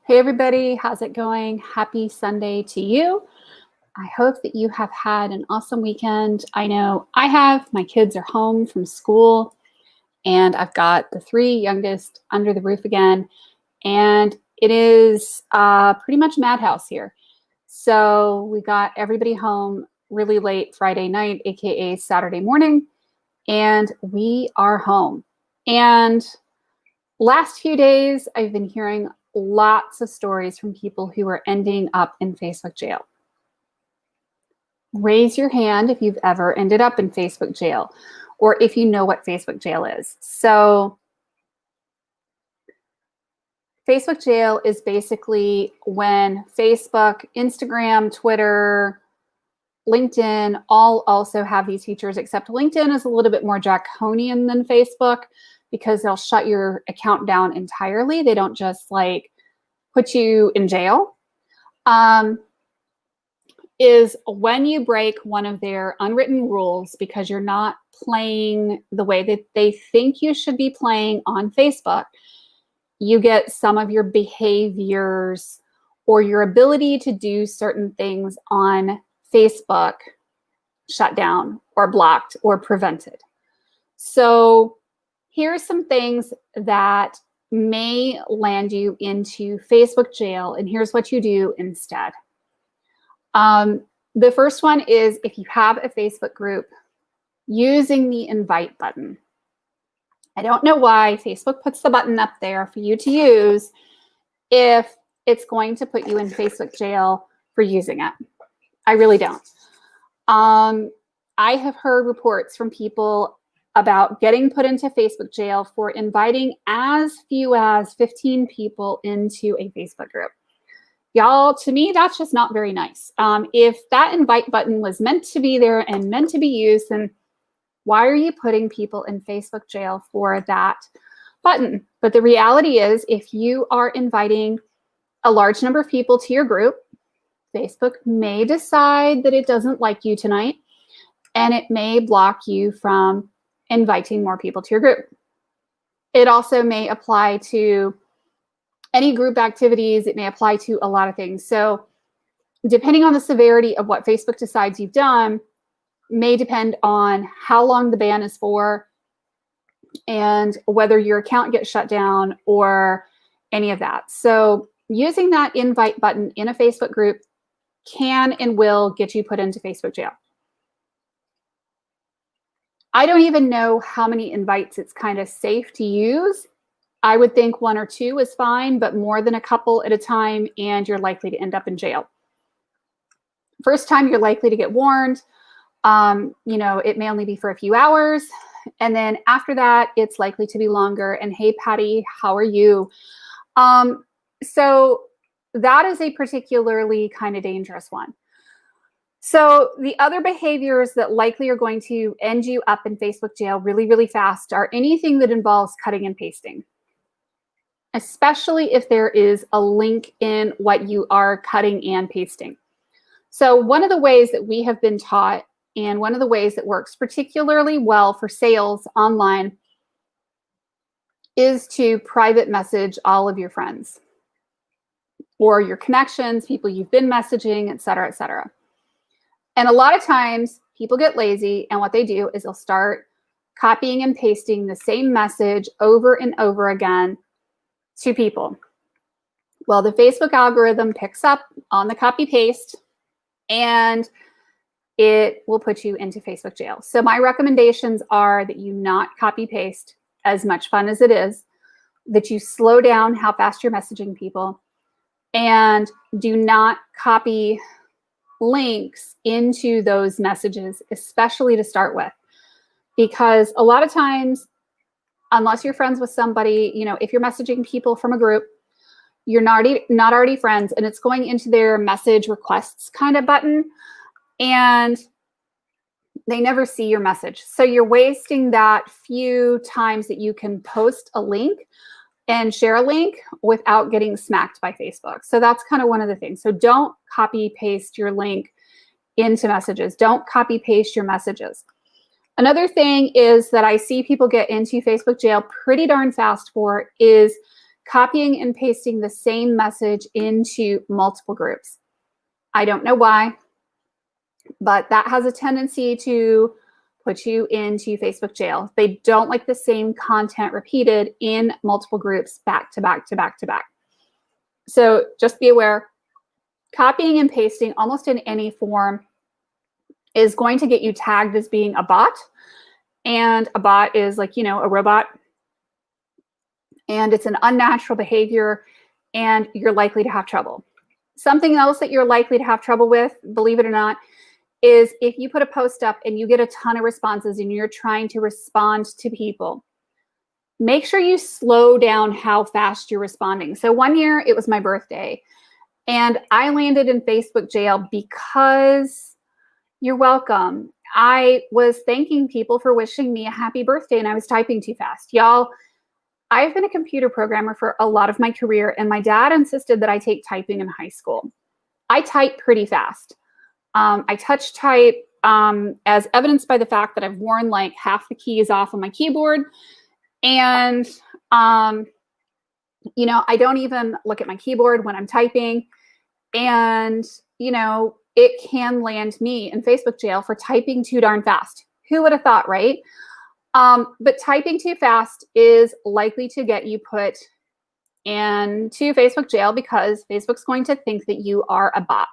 Hey everybody, how's it going? Happy Sunday to you. I hope that you have had an awesome weekend. I know I have. My kids are home from school and I've got the three youngest under the roof again. And it is pretty much madhouse here. So we got everybody home really late Friday night, AKA Saturday morning, and we are home. And last few days, I've been hearing lots of stories from people who are ending up in Facebook jail. Raise your hand if you've ever ended up in Facebook jail, or if you know what Facebook jail is. So Facebook jail is basically when Facebook, Instagram, Twitter, LinkedIn all also have these features, except LinkedIn is a little bit more draconian than Facebook because they'll shut your account down entirely. They don't just like put you in jail. Is when you break one of their unwritten rules because you're not playing the way that they think you should be playing on Facebook, you get some of your behaviors or your ability to do certain things on Facebook shut down or blocked or prevented. So here's some things that may land you into Facebook jail, and here's what you do instead. The first one is if you have a Facebook group, using the invite button. I don't know why Facebook puts the button up there for you to use if it's going to put you in Facebook jail for using it. I really don't. I have heard reports from people about getting put into Facebook jail for inviting as few as 15 people into a Facebook group. Y'all, to me, that's just not very nice. If that invite button was meant to be there and meant to be used, then why are you putting people in Facebook jail for that button? But the reality is, if you are inviting a large number of people to your group, Facebook may decide that it doesn't like you tonight, and it may block you from inviting more people to your group. It also may apply to any group activities. It may apply to a lot of things. So depending on the severity of what Facebook decides you've done may depend on how long the ban is for and whether your account gets shut down or any of that. So using that invite button in a Facebook group can and will get you put into Facebook jail. I don't even know how many invites it's kind of safe to use. I would think one or two is fine, but more than a couple at a time, and you're likely to end up in jail. First time, you're likely to get warned. It may only be for a few hours. And then after that, it's likely to be longer. And hey, Patty, how are you? So that is a particularly kind of dangerous one. So the other behaviors that likely are going to end you up in Facebook jail really, really fast are anything that involves cutting and pasting, especially if there is a link in what you are cutting and pasting. So one of the ways that we have been taught, and one of the ways that works particularly well for sales online, is to private message all of your friends or your connections, people you've been messaging, et cetera, et cetera. And a lot of times people get lazy, and what they do is they'll start copying and pasting the same message over and over again to people. Well, the Facebook algorithm picks up on the copy paste and it will put you into Facebook jail. So my recommendations are that you not copy paste, as much fun as it is, that you slow down how fast you're messaging people, and do not copy links into those messages, especially to start with, because a lot of times, unless you're friends with somebody, if you're messaging people from a group, you're not already friends, and it's going into their message requests kind of button, and they never see your message. So you're wasting that few times that you can post a link and share a link without getting smacked by Facebook. So that's kind of one of the things. So don't copy paste your link into messages. Don't copy paste your messages. Another thing is that I see people get into Facebook jail pretty darn fast for is copying and pasting the same message into multiple groups. I don't know why, but that has a tendency to put you into Facebook jail. They don't like the same content repeated in multiple groups back to back to back to back. So just be aware, copying and pasting almost in any form is going to get you tagged as being a bot. And a bot is like, you know, a robot. And it's an unnatural behavior, and you're likely to have trouble. Something else that you're likely to have trouble with, believe it or not, is if you put a post up and you get a ton of responses and you're trying to respond to people, make sure you slow down how fast you're responding. So one year it was my birthday and I landed in Facebook jail because you're welcome. I was thanking people for wishing me a happy birthday and I was typing too fast. Y'all, I've been a computer programmer for a lot of my career and my dad insisted that I take typing in high school. I type pretty fast. I touch type as evidenced by the fact that I've worn like half the keys off on my keyboard. And, you know, I don't even look at my keyboard when I'm typing. And, you know, it can land me in Facebook jail for typing too darn fast. Who would have thought, right? But typing too fast is likely to get you put into Facebook jail because Facebook's going to think that you are a bot.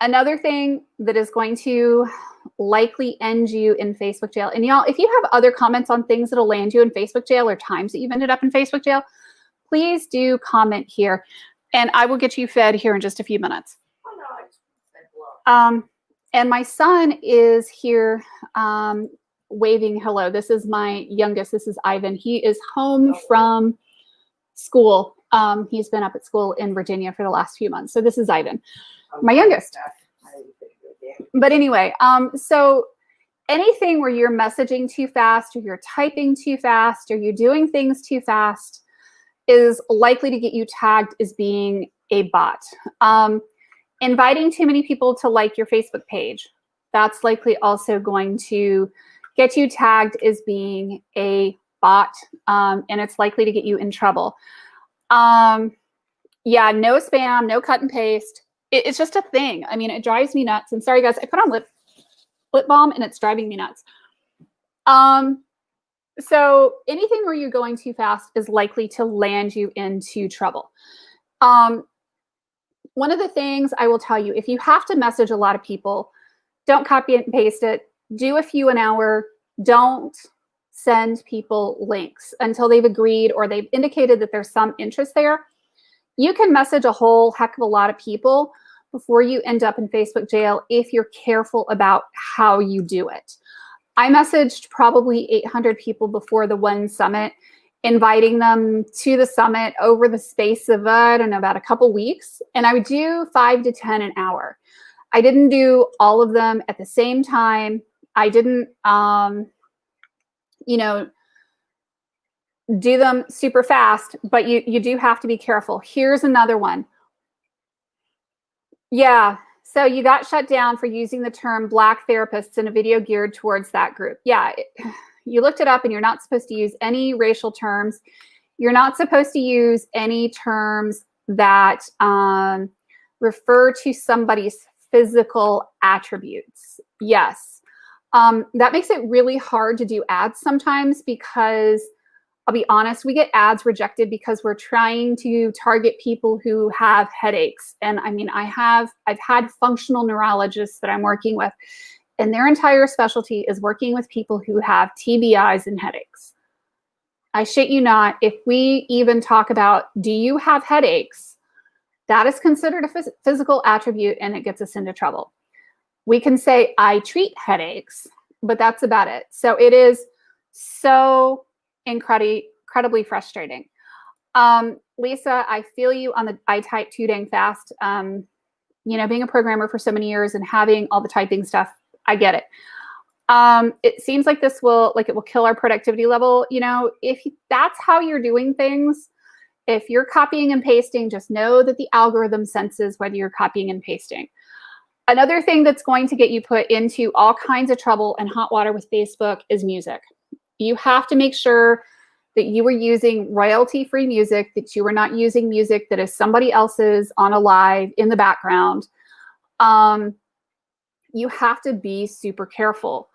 Another thing that is going to likely end you in Facebook jail, and y'all, if you have other comments on things that'll land you in Facebook jail or times that you've ended up in Facebook jail, please do comment here, and I will get you fed here in just a few minutes. And my son is here waving hello. This is my youngest. This is Ivan. He is home from school. He's been up at school in Virginia for the last few months. So this is Ivan, my youngest. But anyway, so anything where you're messaging too fast or you're typing too fast or you're doing things too fast is likely to get you tagged as being a bot. Inviting too many people to like your Facebook page, that's likely also going to get you tagged as being a bot, and it's likely to get you in trouble. Yeah, no spam, no cut and paste. It's just a thing. I mean, it drives me nuts. And sorry, guys, I put on lip balm and it's driving me nuts. So anything where you're going too fast is likely to land you into trouble. One of the things I will tell you, if you have to message a lot of people, don't copy and paste it. Do a few an hour. Don't send people links until they've agreed or they've indicated that there's some interest there. You can message a whole heck of a lot of people before you end up in Facebook jail if you're careful about how you do it. I messaged probably 800 people before the one summit, inviting them to the summit over the space of, I don't know, about a couple weeks. And I would do 5 to 10 an hour. I didn't do all of them at the same time. I didn't, you know, do them super fast, but you do have to be careful. Here's another one. Yeah, so you got shut down for using the term Black therapists in a video geared towards that group. Yeah, you looked it up and you're not supposed to use any racial terms. You're not supposed to use any terms that refer to somebody's physical attributes. Yes, that makes it really hard to do ads sometimes because I'll be honest, we get ads rejected because we're trying to target people who have headaches. And I mean, I've had functional neurologists that I'm working with, and their entire specialty is working with people who have TBIs and headaches. I shit you not, if we even talk about, do you have headaches? That is considered a physical attribute and it gets us into trouble. We can say, I treat headaches, but that's about it. So it is so incredibly frustrating. Lisa, I feel you on the I type too dang fast. You know, being a programmer for so many years and having all the typing stuff, I get it. It seems like it will kill our productivity level. You know, if that's how you're doing things, if you're copying and pasting, just know that the algorithm senses whether you're copying and pasting. Another thing that's going to get you put into all kinds of trouble and hot water with Facebook is music. You have to make sure that you were using royalty-free music, that you were not using music that is somebody else's on a live in the background, you have to be super careful.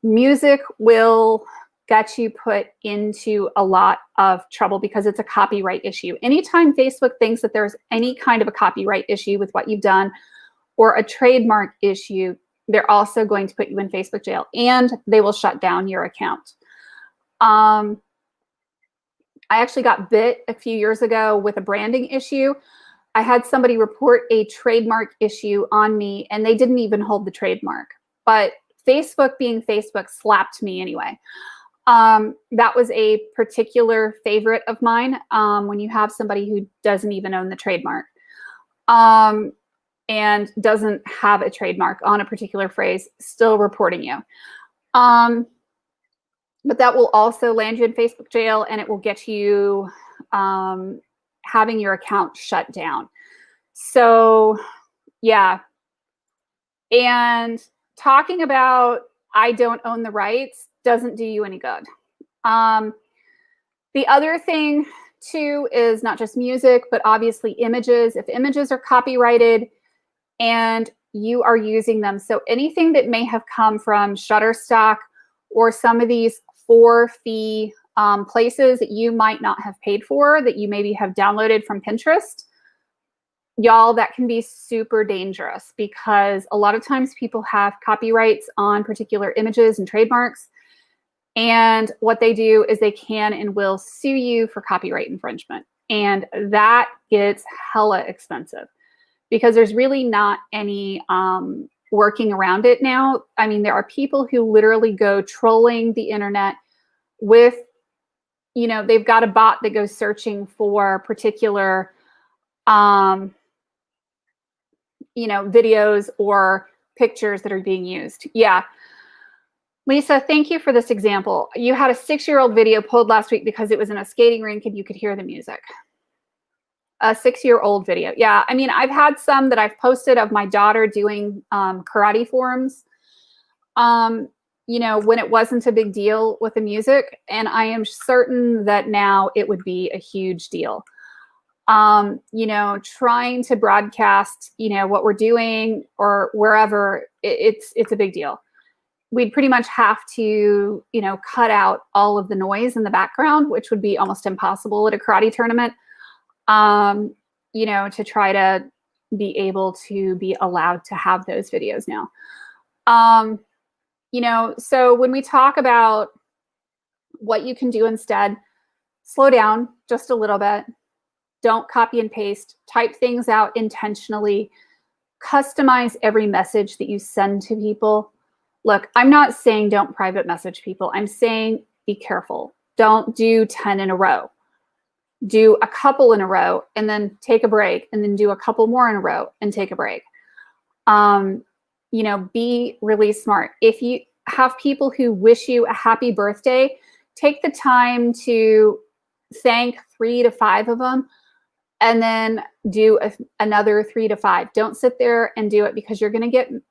Music will get you put into a lot of trouble because it's a copyright issue. Anytime Facebook thinks that there's any kind of a copyright issue with what you've done or a trademark issue, they're also going to put you in Facebook jail, and they will shut down your account. I actually got bit a few years ago with a branding issue. I had somebody report a trademark issue on me, and they didn't even hold the trademark. But Facebook, being Facebook, slapped me anyway. That was a particular favorite of mine, when you have somebody who doesn't even own the trademark and doesn't have a trademark on a particular phrase, still reporting you. But that will also land you in Facebook jail, and it will get you having your account shut down. So yeah. And talking about I don't own the rights doesn't do you any good. The other thing too is not just music, but obviously images. If images are copyrighted and you are using them, so anything that may have come from Shutterstock or some of these for-fee places that you might not have paid for, that you maybe have downloaded from Pinterest, y'all, that can be super dangerous because a lot of times people have copyrights on particular images and trademarks. And what they do is they can and will sue you for copyright infringement. And that gets hella expensive because there's really not any working around it now. I mean, there are people who literally go trolling the internet with, you know, they've got a bot that goes searching for particular, you know, videos or pictures that are being used. Yeah. Lisa, thank you for this example. You had a 6-year-old video pulled last week because it was in a skating rink and you could hear the music. A 6-year-old video. Yeah, I mean, I've had some that I've posted of my daughter doing karate forms, you know, when it wasn't a big deal with the music. And I am certain that now it would be a huge deal. You know, trying to broadcast, you know, what we're doing or wherever, it's a big deal. We'd pretty much have to, you know, cut out all of the noise in the background, which would be almost impossible at a karate tournament, you know, to try to be able to be allowed to have those videos now. You know, so when we talk about what you can do instead, slow down just a little bit. Don't copy and paste. Type things out intentionally. Customize every message that you send to people. Look, I'm not saying don't private message people. I'm saying be careful. Don't do 10 in a row. Do a couple in a row and then take a break, and then do a couple more in a row and take a break. You know, be really smart. If you have people who wish you a happy birthday, take the time to thank 3 to 5 of them, and then do another 3 to 5. Don't sit there and do it because you're going to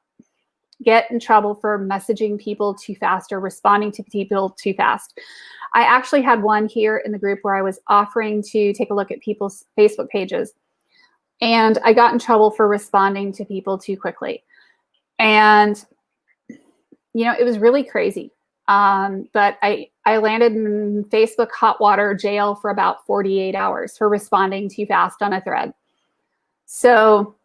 get in trouble for messaging people too fast or responding to people too fast. I actually had one here in the group where I was offering to take a look at people's Facebook pages, and I got in trouble for responding to people too quickly. And, you know, it was really crazy. But I landed in Facebook hot water jail for about 48 hours for responding too fast on a thread. So,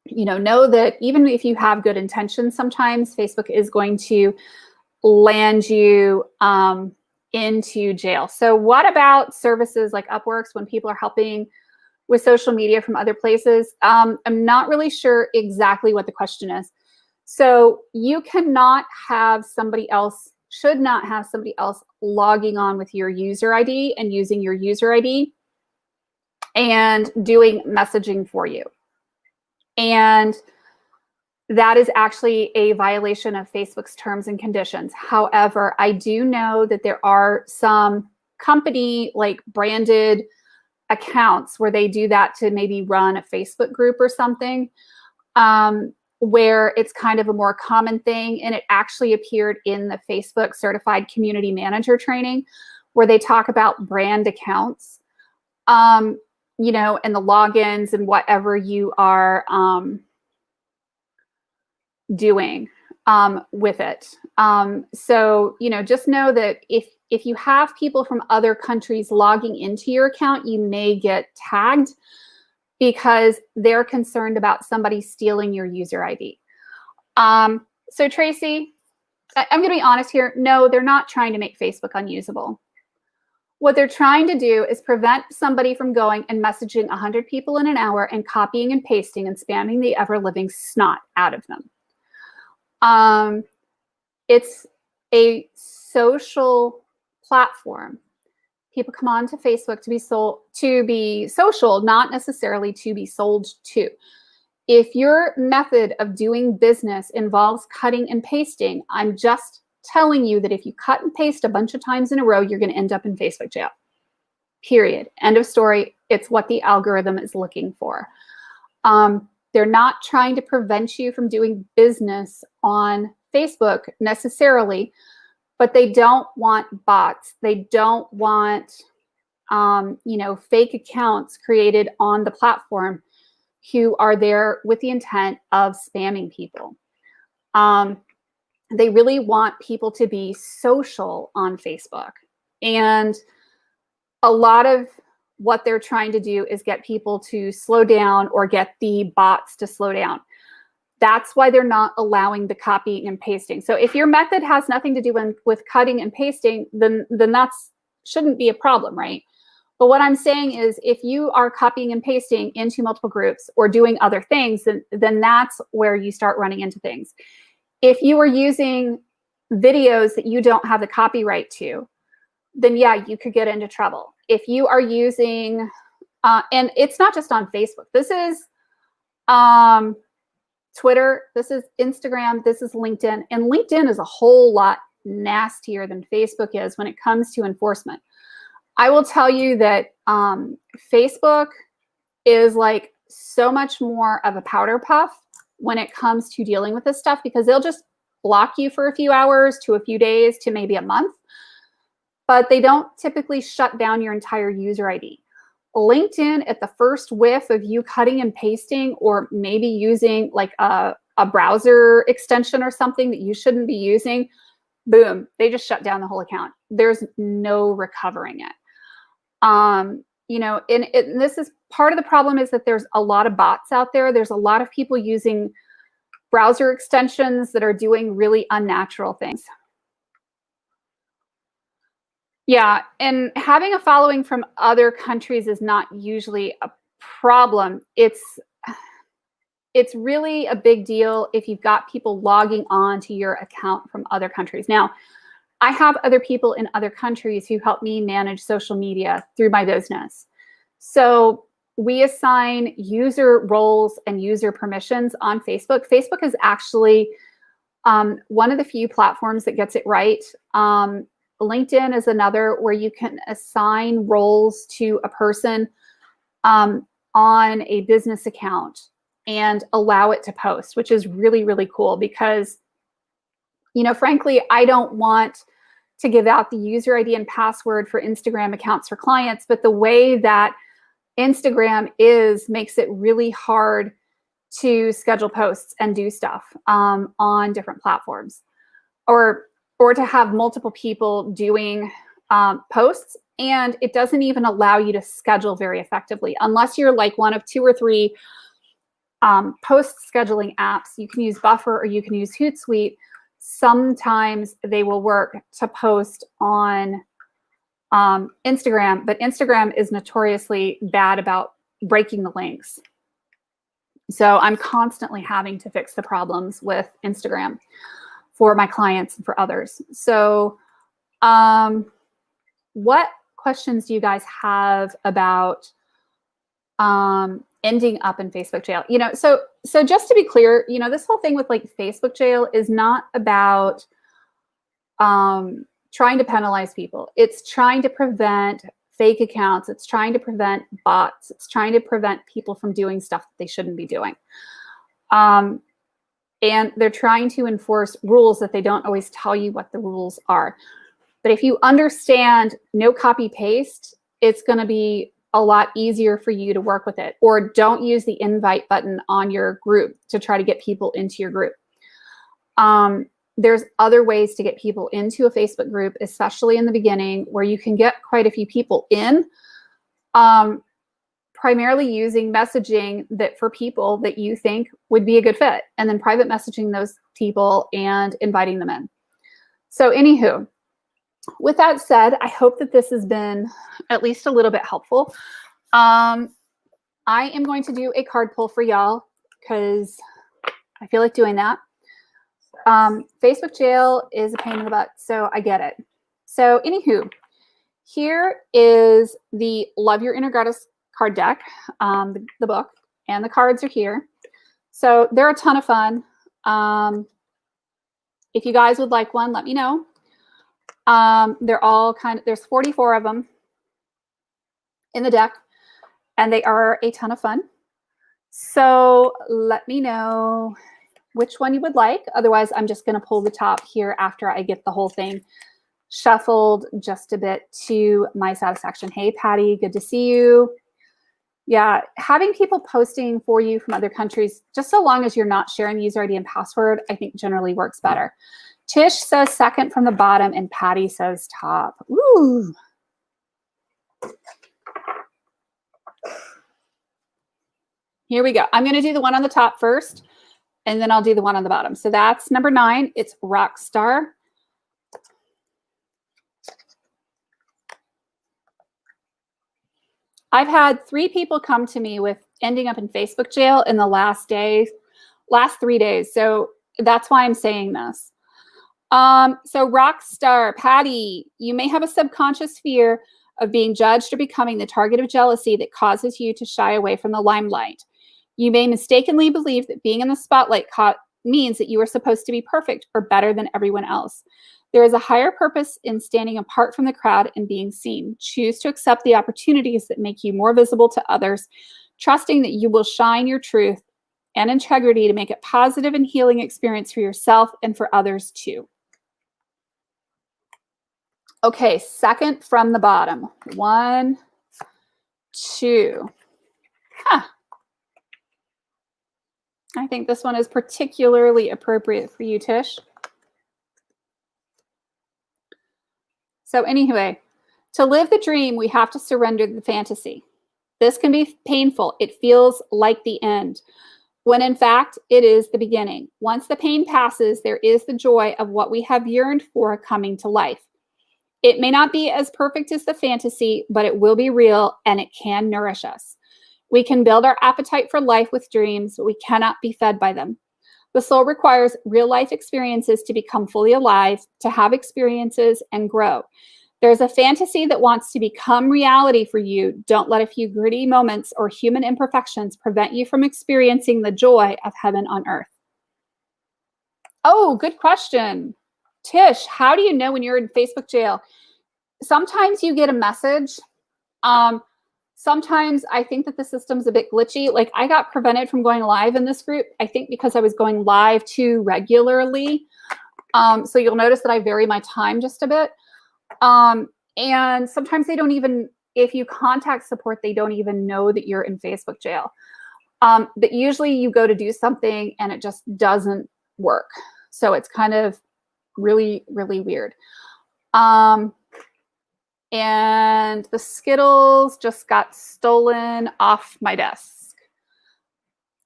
you know that even if you have good intentions, sometimes Facebook is going to land you into jail. So what about services like Upworks when people are helping with social media from other places? I'm not really sure exactly what the question is. So you cannot have somebody else, should not have somebody else logging on with your user ID and using your user ID and doing messaging for you. And that is actually a violation of Facebook's terms and conditions. However, I do know that there are some company like branded accounts where they do that to maybe run a Facebook group or something, where it's kind of a more common thing. And it actually appeared in the Facebook Certified Community Manager training, where they talk about brand accounts, you know, and the logins and whatever you are doing with it. So, you know, just know that if you have people from other countries logging into your account, you may get tagged because they're concerned about somebody stealing your user ID. So Tracy, I'm going to be honest here. No, they're not trying to make Facebook unusable. What they're trying to do is prevent somebody from going and messaging 100 people in an hour and copying and pasting and spamming the ever-living snot out of them. It's a social platform. People come on to Facebook to be social, not necessarily to be sold to. If your method of doing business involves cutting and pasting, I'm just telling you that if you cut and paste a bunch of times in a row, you're going to end up in Facebook jail. Period. End of story. It's what the algorithm is looking for. They're not trying to prevent you from doing business on Facebook necessarily, but they don't want bots. They don't want, you know, fake accounts created on the platform who are there with the intent of spamming people. They really want people to be social on Facebook. And a lot of what they're trying to do is get people to slow down or get the bots to slow down. That's why they're not allowing the copying and pasting. So if your method has nothing to do with cutting and pasting, then that's shouldn't be a problem, right? But what I'm saying is if you are copying and pasting into multiple groups or doing other things, then that's where you start running into things. If you are using videos that you don't have the copyright to, then yeah, you could get into trouble. If you are using, and it's not just on Facebook. This is Twitter, this is Instagram, this is LinkedIn. And LinkedIn is a whole lot nastier than Facebook is when it comes to enforcement. I will tell you that Facebook is like so much more of a powder puff when it comes to dealing with this stuff, because they'll just block you for a few hours to a few days to maybe a month, but they don't typically shut down your entire user ID. LinkedIn, at the first whiff of you cutting and pasting or maybe using like a browser extension or something that you shouldn't be using, boom, they just shut down the whole account. There's no recovering it. You know, and this is part of the problem, is that there's a lot of bots out there. There's a lot of people using browser extensions that are doing really unnatural things. Yeah, and having a following from other countries is not usually a problem. It's really a big deal if you've got people logging on to your account from other countries. Now, I have other people in other countries who help me manage social media through my business. So we assign user roles and user permissions on Facebook. Facebook is actually one of the few platforms that gets it right. LinkedIn is another where you can assign roles to a person on a business account and allow it to post, which is really, really cool because, you know, frankly, I don't want to give out the user ID and password for Instagram accounts for clients, but the way that Instagram makes it really hard to schedule posts and do stuff on different platforms, or to have multiple people doing posts, and it doesn't even allow you to schedule very effectively unless you're like one of 2 or 3 post scheduling apps. You can use Buffer or you can use Hootsuite. Sometimes they will work to post on Instagram, but Instagram is notoriously bad about breaking the links. So I'm constantly having to fix the problems with Instagram for my clients and for others. So what questions do you guys have about ending up in Facebook jail? You know, so just to be clear, you know, this whole thing with like Facebook jail is not about trying to penalize people. It's trying to prevent fake accounts. It's trying to prevent bots. It's trying to prevent people from doing stuff that they shouldn't be doing. And they're trying to enforce rules that they don't always tell you what the rules are. But if you understand no copy paste, it's going to be a lot easier for you to work with it. Or don't use the invite button on your group to try to get people into your group. There's other ways to get people into a Facebook group, especially in the beginning, where you can get quite a few people in, primarily using messaging that for people that you think would be a good fit, and then private messaging those people and inviting them in. So anywho, with that said, I hope that this has been at least a little bit helpful. I am going to do a card pull for y'all because I feel like doing that. Facebook jail is a pain in the butt, so I get it. So anywho, here is the Love Your Inner Goddess card deck, the book, and the cards are here. So they're a ton of fun. If you guys would like one, let me know. They're all there's 44 of them in the deck, and they are a ton of fun. So let me know which one you would like. Otherwise, I'm just going to pull the top here after I get the whole thing shuffled just a bit to my satisfaction. Hey, Patty, good to see you. Yeah, having people posting for you from other countries, just so long as you're not sharing user ID and password, I think generally works better. Tish says second from the bottom, and Patty says top. Ooh. Here we go. I'm going to do the one on the top first, and then I'll do the one on the bottom. So that's number 9. It's Rockstar. I've had 3 people come to me with ending up in Facebook jail in the last 3 days. So that's why I'm saying this. So Rockstar, Patty, you may have a subconscious fear of being judged or becoming the target of jealousy that causes you to shy away from the limelight. You may mistakenly believe that being in the spotlight means that you are supposed to be perfect or better than everyone else. There is a higher purpose in standing apart from the crowd and being seen. Choose to accept the opportunities that make you more visible to others, trusting that you will shine your truth and integrity to make it positive and healing experience for yourself and for others too. Okay, second from the bottom. 1, 2. I think this one is particularly appropriate for you, Tish. So anyway, to live the dream, we have to surrender the fantasy. This can be painful. It feels like the end, when in fact, it is the beginning. Once the pain passes, there is the joy of what we have yearned for coming to life. It may not be as perfect as the fantasy, but it will be real and it can nourish us. We can build our appetite for life with dreams, but we cannot be fed by them. The soul requires real life experiences to become fully alive, to have experiences and grow. There's a fantasy that wants to become reality for you. Don't let a few gritty moments or human imperfections prevent you from experiencing the joy of heaven on earth. Oh, good question. Tish, how do you know when you're in Facebook jail? Sometimes you get a message. Sometimes I think that the system's a bit glitchy. Like I got prevented from going live in this group, I think because I was going live too regularly. So you'll notice that I vary my time just a bit. And sometimes they don't even, if you contact support, they don't even know that you're in Facebook jail. But usually you go to do something and it just doesn't work. So it's kind of really, really weird. And the Skittles just got stolen off my desk.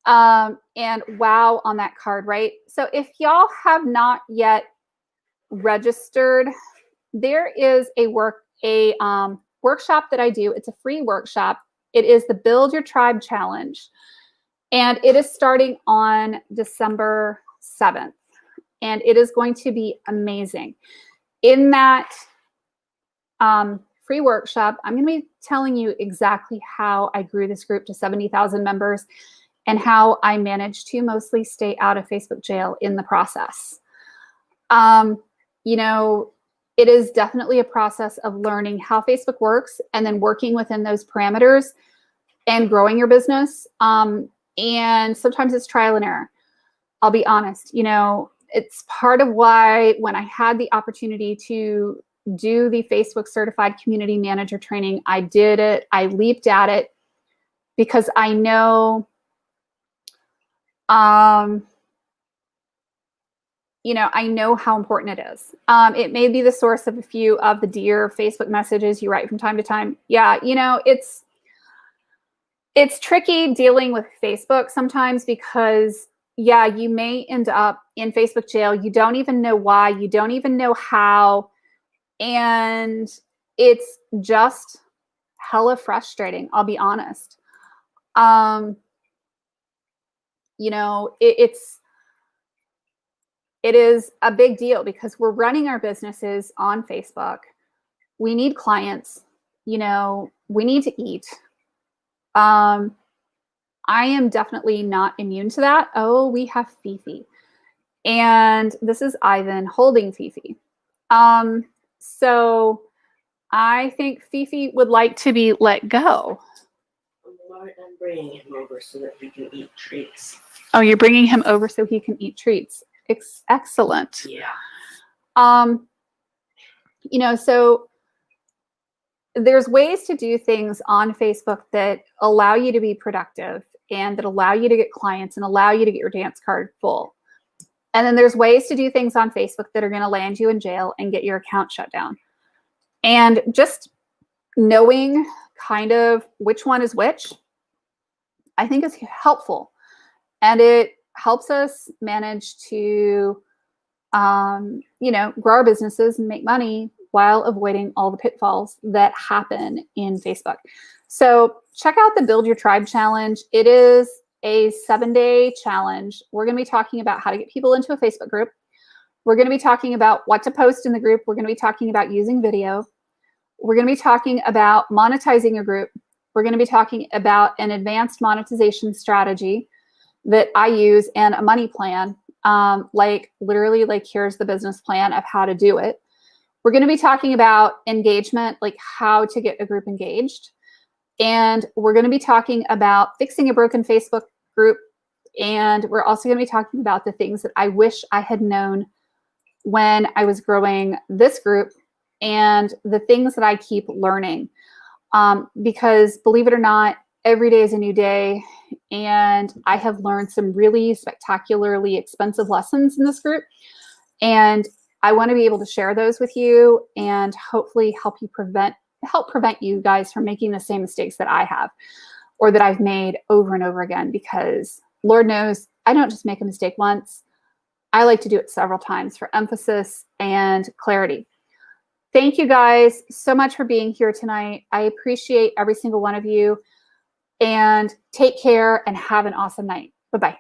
And wow on that card, right? So if y'all have not yet registered, there is a workshop that I do. It's a free workshop. It is the Build Your Tribe Challenge. And it is starting on December 7th. And it is going to be amazing. In that free workshop, I'm going to be telling you exactly how I grew this group to 70,000 members and how I managed to mostly stay out of Facebook jail in the process. You know, it is definitely a process of learning how Facebook works and then working within those parameters and growing your business. And sometimes it's trial and error. I'll be honest, you know, it's part of why when I had the opportunity to do the Facebook Certified Community Manager training. I did it. I leaped at it because I know, you know, I know how important it is. It may be the source of a few of the dear Facebook messages you write from time to time. Yeah, you know, it's tricky dealing with Facebook sometimes because, yeah, you may end up in Facebook jail. You don't even know why. You don't even know how. And it's just hella frustrating, I'll be honest. You know, it is a big deal because we're running our businesses on Facebook. We need clients, you know, we need to eat. I am definitely not immune to that. Oh, we have Fifi. And this is Ivan holding Fifi. So I think Fifi would like to be let go. I'm bringing him over so that we can eat treats. Oh, you're bringing him over so he can eat treats. Excellent. Yeah. You know, so there's ways to do things on Facebook that allow you to be productive and that allow you to get clients and allow you to get your dance card full. And then there's ways to do things on Facebook that are going to land you in jail and get your account shut down. And just knowing kind of which one is which, I think is helpful. And it helps us manage to, you know, grow our businesses and make money while avoiding all the pitfalls that happen in Facebook. So check out the Build Your Tribe Challenge. It is a 7-day challenge. We're going to be talking about how to get people into a Facebook group. We're going to be talking about what to post in the group. We're going to be talking about using video. We're going to be talking about monetizing your group. We're going to be talking about an advanced monetization strategy that I use and a money plan. Like literally, like here's the business plan of how to do it. We're going to be talking about engagement, like how to get a group engaged. And we're going to be talking about fixing a broken Facebook group. And we're also going to be talking about the things that I wish I had known when I was growing this group and the things that I keep learning. Because believe it or not, every day is a new day. And I have learned some really spectacularly expensive lessons in this group. And I want to be able to share those with you and hopefully help prevent you guys from making the same mistakes that I have or that I've made over and over again, because Lord knows I don't just make a mistake once. I like to do it several times for emphasis and clarity. Thank you guys so much for being here tonight. I appreciate every single one of you, and take care and have an awesome night. Bye-bye.